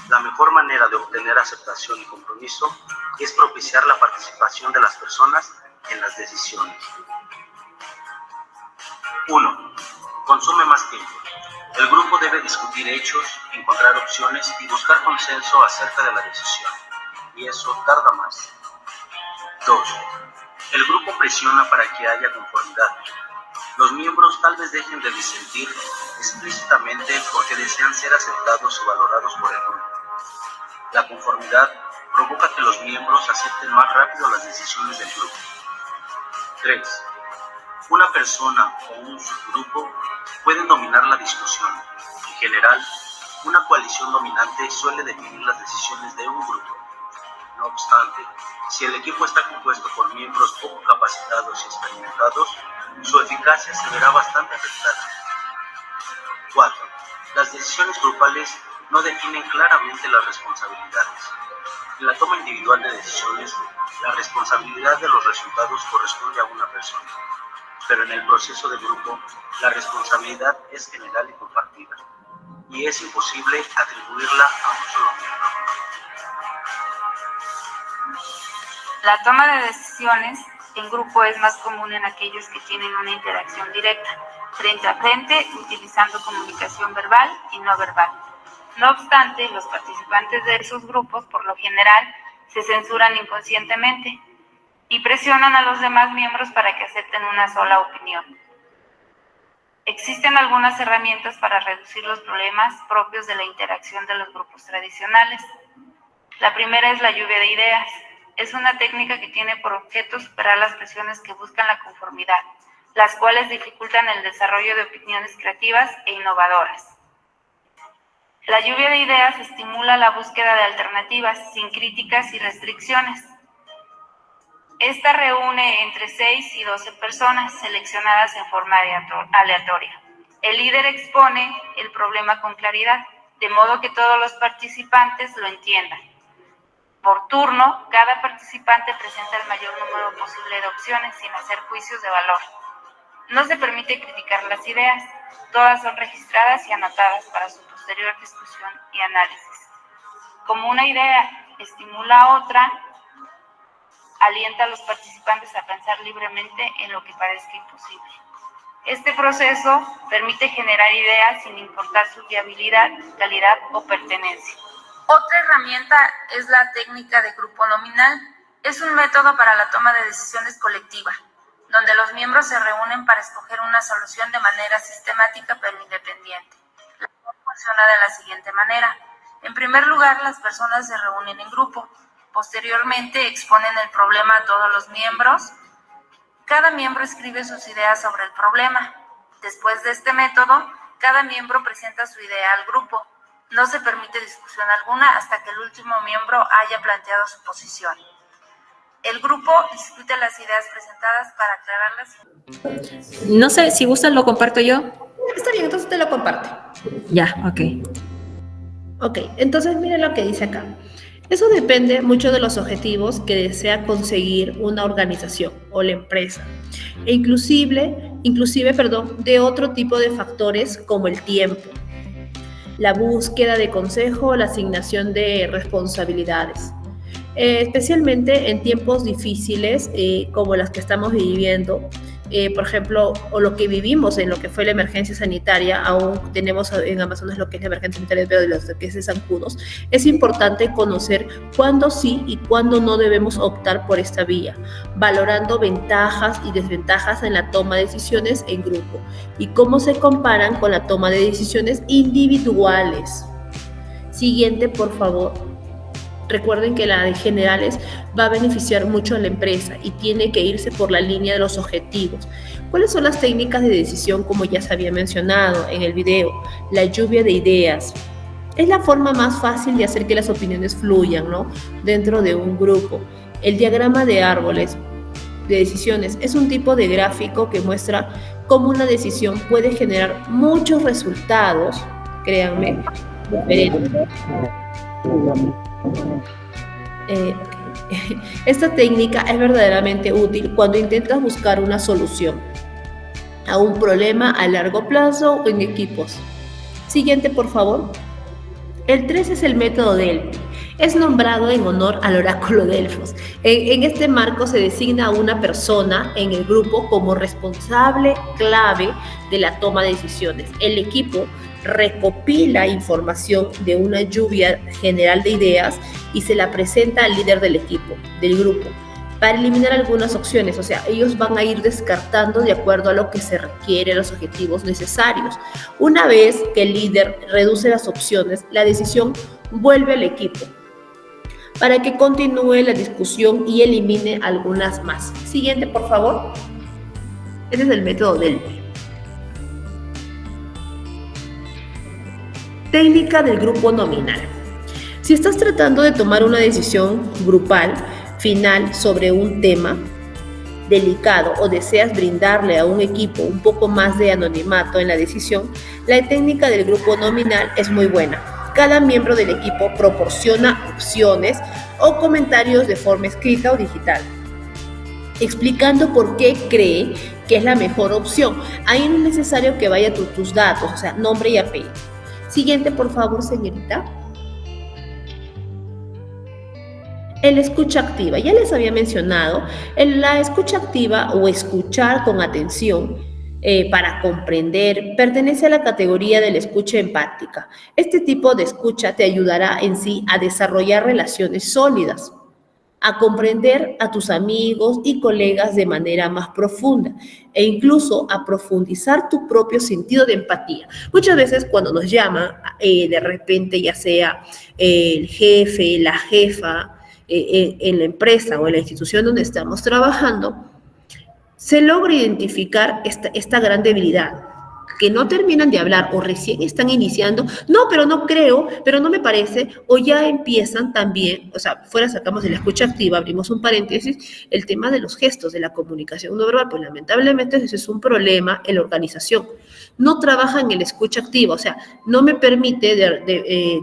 [SPEAKER 6] La mejor manera de obtener aceptación y compromiso es propiciar la participación de las personas en las decisiones. 1. Consume más tiempo. El grupo debe discutir hechos, encontrar opciones y buscar consenso acerca de la decisión, y eso tarda más. 2. El grupo presiona para que haya conformidad. Los miembros tal vez dejen de disentir explícitamente porque desean ser aceptados o valorados por el grupo. La conformidad provoca que los miembros acepten más rápido las decisiones del grupo. 3. Una persona o un subgrupo pueden dominar la discusión. En general, una coalición dominante suele definir las decisiones de un grupo. No obstante, si el equipo está compuesto por miembros poco capacitados y experimentados, su eficacia se verá bastante afectada. 4. Las decisiones grupales no definen claramente las responsabilidades. En la toma individual de decisiones, la responsabilidad de los resultados corresponde a una persona. Pero en el proceso de grupo, la responsabilidad es general y compartida, y es imposible atribuirla a un solo miembro.
[SPEAKER 7] La toma de decisiones en grupo es más común en aquellos que tienen una interacción directa, frente a frente, utilizando comunicación verbal y no verbal. No obstante, los participantes de esos grupos, por lo general, se censuran inconscientemente y presionan a los demás miembros para que acepten una sola opinión. Existen algunas herramientas para reducir los problemas propios de la interacción de los grupos tradicionales. La primera es la lluvia de ideas. Es una técnica que tiene por objeto superar las presiones que buscan la conformidad, las cuales dificultan el desarrollo de opiniones creativas e innovadoras. La lluvia de ideas estimula la búsqueda de alternativas sin críticas y restricciones. Esta reúne entre 6 y 12 personas seleccionadas en forma aleatoria. El líder expone el problema con claridad, de modo que todos los participantes lo entiendan. Por turno, cada participante presenta el mayor número posible de opciones sin hacer juicios de valor. No se permite criticar las ideas, todas son registradas y anotadas para su posterior discusión y análisis. Como una idea estimula a otra, alienta a los participantes a pensar libremente en lo que parezca imposible. Este proceso permite generar ideas sin importar su viabilidad, calidad o pertenencia. Otra herramienta es la técnica de grupo nominal. Es un método para la toma de decisiones colectiva, donde los miembros se reúnen para escoger una solución de manera sistemática pero independiente. La funciona de la siguiente manera. En primer lugar, las personas se reúnen en grupo. Posteriormente, exponen el problema a todos los miembros. Cada miembro escribe sus ideas sobre el problema. Después de este método, cada miembro presenta su idea al grupo. No se permite discusión alguna hasta que el último miembro haya planteado su posición. El grupo discute las ideas presentadas para aclararlas.
[SPEAKER 5] No sé, si gustan lo comparto yo.
[SPEAKER 2] Está bien, entonces te lo comparto.
[SPEAKER 5] Ya, ok.
[SPEAKER 2] Ok, entonces miren lo que dice acá. Eso depende mucho de los objetivos que desea conseguir una organización o la empresa, e inclusive, de otro tipo de factores como el tiempo, la búsqueda de consejo, la asignación de responsabilidades. Especialmente en tiempos difíciles como las que estamos viviendo, por ejemplo, o lo que vivimos en lo que fue la emergencia sanitaria. Aún tenemos en Amazonas lo que es la emergencia sanitaria, pero de los que es de zancudos. Es importante conocer cuándo sí y cuándo no debemos optar por esta vía, valorando ventajas y desventajas en la toma de decisiones en grupo y cómo se comparan con la toma de decisiones individuales. Siguiente, por favor. Recuerden que la de generales va a beneficiar mucho a la empresa y tiene que irse por la línea de los objetivos. ¿Cuáles son las técnicas de decisión? Como ya se había mencionado en el video, la lluvia de ideas. Es la forma más fácil de hacer que las opiniones fluyan, ¿no?, dentro de un grupo. El diagrama de árboles de decisiones es un tipo de gráfico que muestra cómo una decisión puede generar muchos resultados, créanme, diferentes. Esta técnica es verdaderamente útil cuando intentas buscar una solución a un problema a largo plazo o en equipos. Siguiente, por favor. El 3 es el método Delphi. Es nombrado en honor al oráculo de Delfos. En este marco se designa a una persona en el grupo como responsable clave de la toma de decisiones. El equipo recopila información de una lluvia general de ideas y se la presenta al líder del equipo, del grupo, para eliminar algunas opciones. O sea, ellos van a ir descartando de acuerdo a lo que se requiere, los objetivos necesarios. Una vez que el líder reduce las opciones, la decisión vuelve al equipo para que continúe la discusión y elimine algunas más. Siguiente, por favor. Este es el método Delphi. Técnica del grupo nominal. Si estás tratando de tomar una decisión grupal final sobre un tema delicado o deseas brindarle a un equipo un poco más de anonimato en la decisión, la técnica del grupo nominal es muy buena. Cada miembro del equipo proporciona opciones o comentarios de forma escrita o digital, explicando por qué cree que es la mejor opción. Ahí no es necesario que vaya tus datos, o sea, nombre y apellido. Siguiente, por favor, señorita. El escucha activa. Ya les había mencionado, la escucha activa o escuchar con atención para comprender pertenece a la categoría de la escucha empática. Este tipo de escucha te ayudará en sí a desarrollar relaciones sólidas, a comprender a tus amigos y colegas de manera más profunda e incluso a profundizar tu propio sentido de empatía. Muchas veces cuando nos llama, de repente ya sea el jefe, la jefa, en la empresa o en la institución donde estamos trabajando, se logra identificar esta gran debilidad, que no terminan de hablar o recién están iniciando, no, pero no creo, pero no me parece, o ya empiezan también, o sea, fuera sacamos de la escucha activa, abrimos un paréntesis, el tema de los gestos, de la comunicación no verbal, pues lamentablemente ese es un problema en la organización. No trabaja en el escucha activa, o sea, no me permite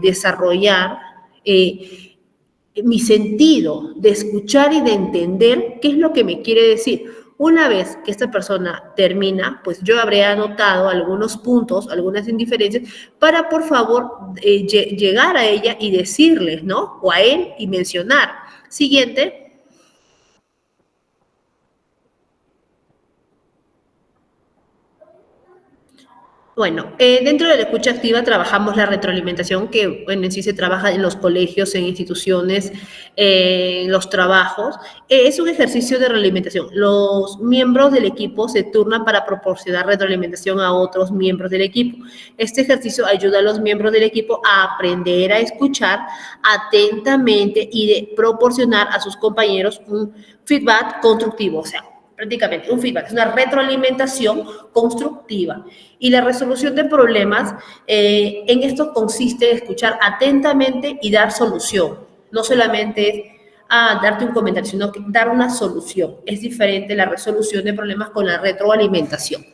[SPEAKER 2] desarrollar mi sentido de escuchar y de entender qué es lo que me quiere decir. Una vez que esta persona termina, pues yo habré anotado algunos puntos, algunas indiferencias, para por favor llegar a ella y decirles, ¿no? O a él y mencionar. Siguiente. Bueno, dentro de la escucha activa trabajamos la retroalimentación, que bueno, en sí se trabaja en los colegios, en instituciones, en los trabajos. Es un ejercicio de retroalimentación. Los miembros del equipo se turnan para proporcionar retroalimentación a otros miembros del equipo. Este ejercicio ayuda a los miembros del equipo a aprender a escuchar atentamente y de proporcionar a sus compañeros un feedback constructivo, o sea, prácticamente un feedback, es una retroalimentación constructiva. Y la resolución de problemas, en esto consiste en escuchar atentamente y dar solución. No solamente es darte un comentario, sino que dar una solución. Es diferente la resolución de problemas con la retroalimentación.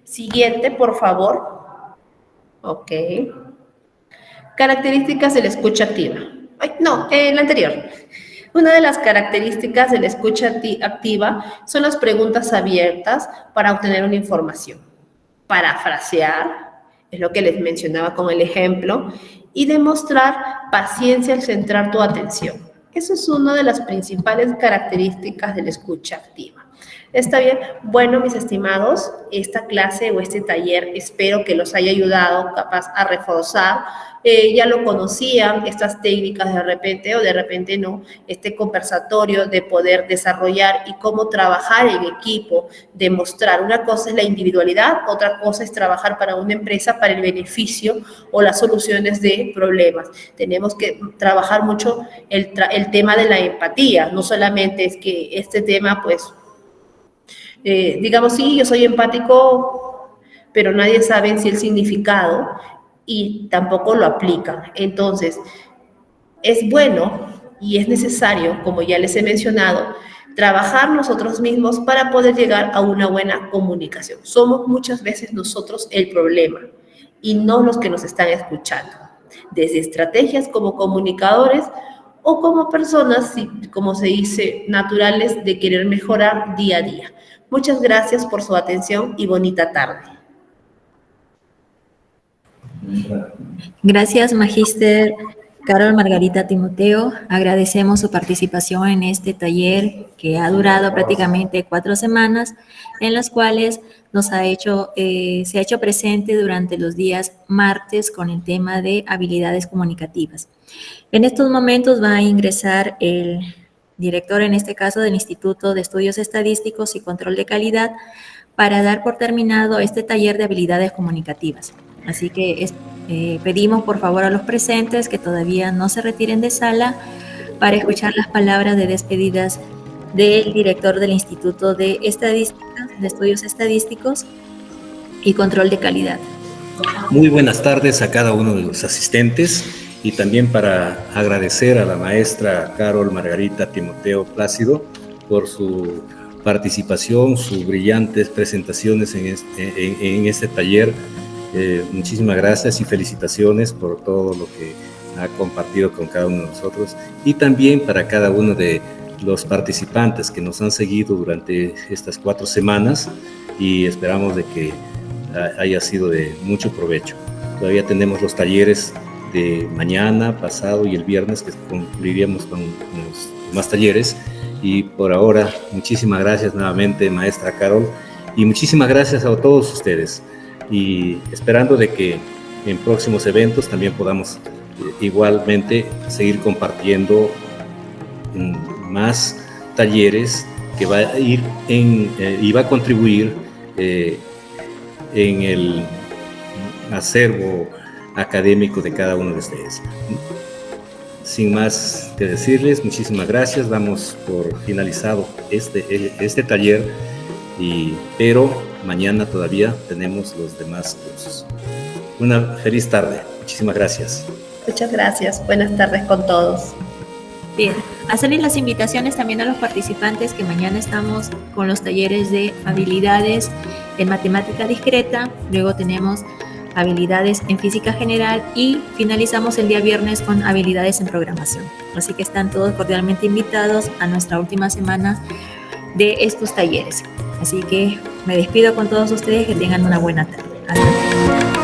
[SPEAKER 2] Siguiente, por favor. Ok. Características de la escucha activa. Ay, no, la anterior. Una de las características de la escucha activa son las preguntas abiertas para obtener una información. Parafrasear, es lo que les mencionaba con el ejemplo, y demostrar paciencia al centrar tu atención. Eso es una de las principales características de la escucha activa. ¿Está bien? Bueno, mis estimados, esta clase o este taller espero que los haya ayudado capaz a reforzar. Ya lo conocían, estas técnicas de repente o de repente no, este conversatorio de poder desarrollar y cómo trabajar en equipo, demostrar. Una cosa es la individualidad, otra cosa es trabajar para una empresa para el beneficio o las soluciones de problemas. Tenemos que trabajar mucho el tema de la empatía, no solamente es que este tema pues digamos, sí, yo soy empático, pero nadie sabe en sí el significado y tampoco lo aplican. Entonces, es bueno y es necesario, como ya les he mencionado, trabajar nosotros mismos para poder llegar a una buena comunicación. Somos muchas veces nosotros el problema y no los que nos están escuchando. Desde estrategias como comunicadores o como personas, como se dice, naturales de querer mejorar día a día. Muchas gracias por su atención y bonita tarde.
[SPEAKER 5] Gracias, Magíster Carol Margarita Timoteo. Agradecemos su participación en este taller que ha durado prácticamente 4 semanas, en las cuales se ha hecho presente durante los días martes con el tema de habilidades comunicativas. En estos momentos va a ingresar el director, en este caso, del Instituto de Estudios Estadísticos y Control de Calidad, para dar por terminado este taller de habilidades comunicativas. Así que pedimos por favor a los presentes que todavía no se retiren de sala para escuchar las palabras de despedidas del director del Instituto de Estudios Estadísticos y Control de Calidad.
[SPEAKER 8] Muy buenas tardes a cada uno de los asistentes y también para agradecer a la maestra Carol Margarita Timoteo Plácido por su participación, sus brillantes presentaciones en este taller. Muchísimas gracias y felicitaciones por todo lo que ha compartido con cada uno de nosotros y también para cada uno de los participantes que nos han seguido durante estas 4 semanas y esperamos de que haya sido de mucho provecho. Todavía tenemos los talleres de mañana, pasado y el viernes que concluiríamos con los demás talleres y por ahora muchísimas gracias nuevamente, maestra Carol, y muchísimas gracias a todos ustedes y esperando de que en próximos eventos también podamos igualmente seguir compartiendo más talleres que va a ir y va a contribuir en el acervo académico de cada uno de ustedes. Sin más que decirles, muchísimas gracias. Damos por finalizado este taller, pero mañana todavía tenemos los demás cursos. Una feliz tarde. Muchísimas gracias.
[SPEAKER 2] Muchas gracias. Buenas tardes con todos.
[SPEAKER 5] Bien, hacerles las invitaciones también a los participantes que mañana estamos con los talleres de habilidades en matemática discreta, luego tenemos habilidades en física general y finalizamos el día viernes con habilidades en programación. Así que están todos cordialmente invitados a nuestra última semana de estos talleres. Así que me despido con todos ustedes, que tengan una buena tarde. Hasta luego.